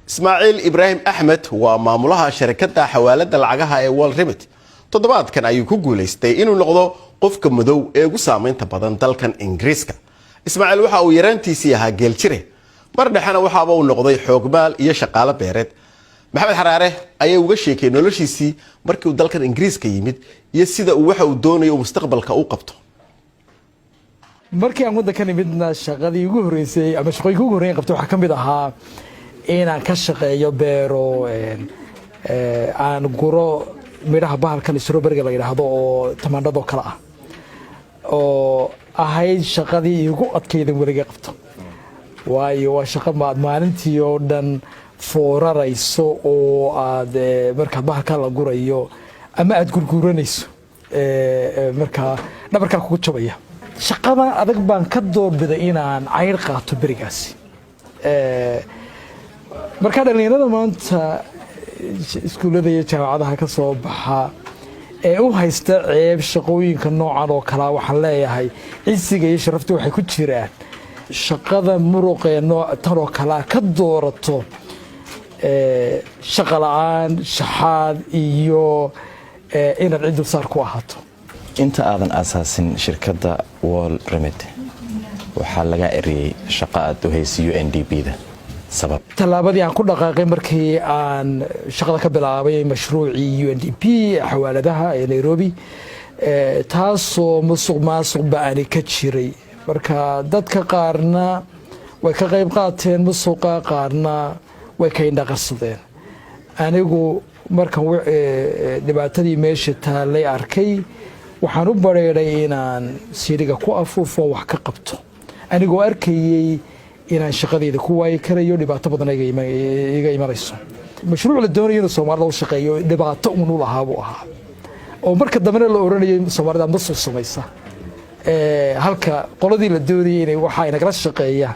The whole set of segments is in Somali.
Ismaaciil Ibraahim Axmed waa maamulaha shirkadda xawaalada lacagaha ee World Remit. Toddobaadkan ayuu ku guuleystay inuu noqdo qofka madow ee ugu saameynta badan dalkan Ingiriiska. Ismaaciil waxa uu yaraantiisii ahaa geel jire. Mar dhaxana waxa uu noqday xoogmaal iyo shaqaale beereed. Maxamed Xaraare ayaa uga sheekay noloshiisii markii uu dalkan Ingiriiska yimid iyo sida uu waxa uu doonayo mustaqbalka u qabto. markii aan waddankan imidna shaqadii ugu horeysay ama shaqooyinkii ugu horeeyay qabtay waxa kamid ahaa inaan ka shaqeeyo beero aan guro midhaha bahalkan strawberry la yiraahdo oo tamaandhada kala ah oo ahayd shaqadii ugu adkaydan waliga qabto waayo waa shaqo maalintii oo dhan foorarayso oo aad marka bahalka la gurayo ama aad gurguranayso marka dhabarka ku jabaya shaqada adag baan ka doorbiday inaan cayr qaato berigaasi marka dhalinyarada maanta iskuulada iyo jaamacadaha ka soo baxa ee u haysta ceeb shaqooyinka noocan oo kala waxaan leeyahay cisiga iyo sharafta waxay ku jiraan shaqada muruqeeno tan oo kala ka doorato shaqo la'aan shaxaad iyo inaad cid dulsaar ku ahaato inta aadan asaasin shirkadda World Remit waxaa laga eriyay shaqo aad u haysiyo UNDP-da sabab talaabadii aan ku dhaqaaqay markii aan shaqada ka bilaabay mashruucii UNDP xawaaladaha ee Nairobi taasoo musuqmaasuq baan ka jiray marka dadka qaarna way ka qayb qaateen musuqa qaarna way ka indhaqasadeen anigu markan dhibaatadii meesha taalay arkay waxaan u bareeray inaan siriga ku afuufo wax ka qabto anigoo arkayay inaan shaqadeeda ku waayay karayo dhibaato badan iga imanayso mashruuc la doonayo in Soomaalida u shaqeeyo dhibaato uu lahaa buu ahaa oo marka dambena la oranayay Soomaalida ma soo samaysa halka qoladii la doonayay inay waxa ay nagala shaqeeyaan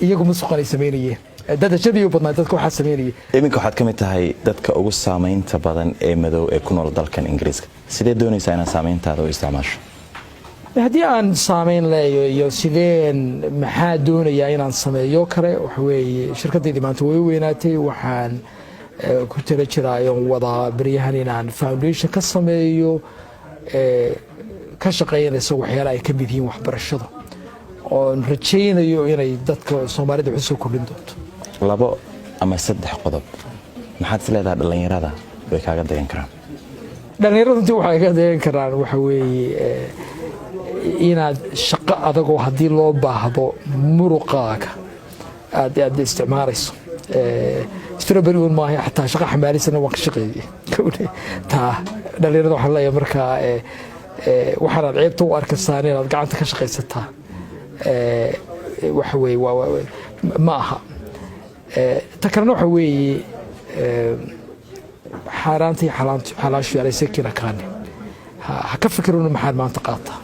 iyagu ma suqanay sameynayeen dad shabiyo badnaa dadka waxa sameynayay iminka waxaad kamid tahay dadka ugu saameynta badan ee madow ee ku nool dalkan Ingiriiska sidee doonaysaa inaad saameyntaada u isticmaasho haddii aan saameyn leeyahay iyo sideen maxaa doonayaa inaan sameeyo kale waxa weeye shirkaddeedii maanta way weynaatay waxaan ku tala jiraa wada baryahan inaan foundation ka sameeyo ka shaqeynayso waxyaalaha ay ka mid yihiin waxbarashada oo rajaynayo inay dadka Soomaalida wax soo kordhin doonto 2 ama 3 qodob maxaad isleedahay dhalinyarada way kaaga dayan karaan dhalinyaradu intii waxay ka dayan karaan waxa weeye inaad shaqo adag oo hadii loo baahdo muruqaaga aad isticmaalayso strawberry ma aha xataa shaqo xamaarisana waan ka shaqeeyay ta dhalinyarada waxa la yahay marka waxaan ceebta u arkaysaa inaad gacanta ka shaqeysataa waxa weeye ma aha ta kalena waxa weeye xaaraantii xalaashu yaray sekina kaani ha ka fikiruna maxaad maanta qaataa